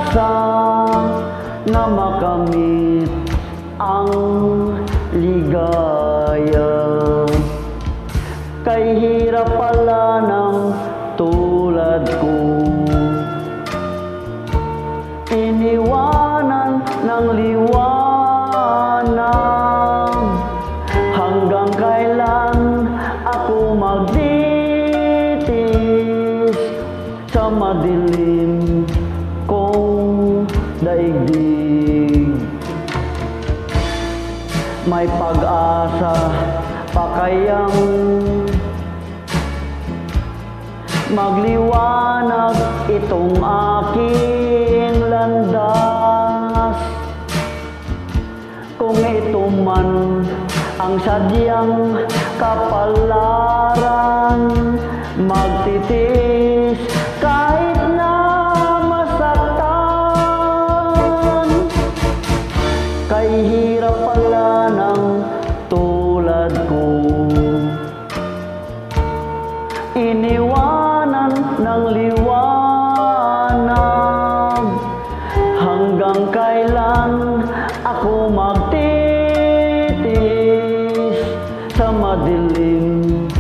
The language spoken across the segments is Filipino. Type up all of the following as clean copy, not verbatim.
pag-asa na makamit ang ligaya. Kay hirap pala ng tulad ko, iniwanan ng liwanag. Hanggang kailan ako magtitis sa madilim kong daigdig? May pag-asa pa kayang magliwanag itong aking landas? Kung ito man ang sadyang kapalaran, magtitis kahit na masaktan. Kay hirap pala ng tulad ko, iniwanan ng liwanag. Hanggang kailan ako magtitis sa madilim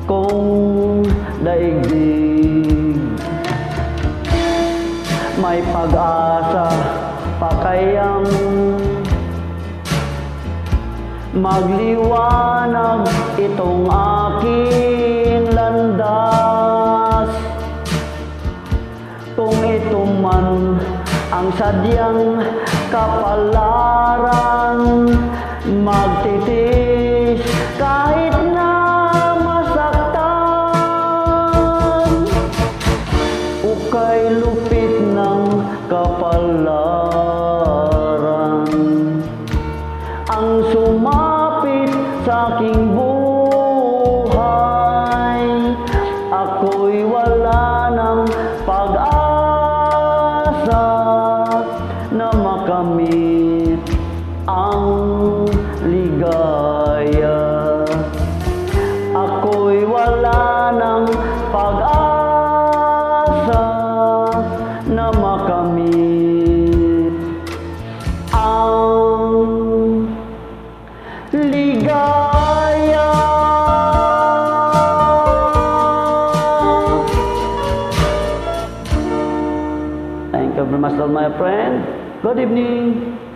kong daigdig? May pag-asa pa kayang magliwanag itong aking landas? Kung ito man ang sadyang kapalaran, magtitis kahit na masaktan. Ukay lupit ng kapalaran ang sumapit sa aking buhay. Ako'y wala ng pag-asa na makamit ang ligaya. Ako'y wala ng pag-asa na makamit ang ligaya. Thank you very much, my friend. Good evening.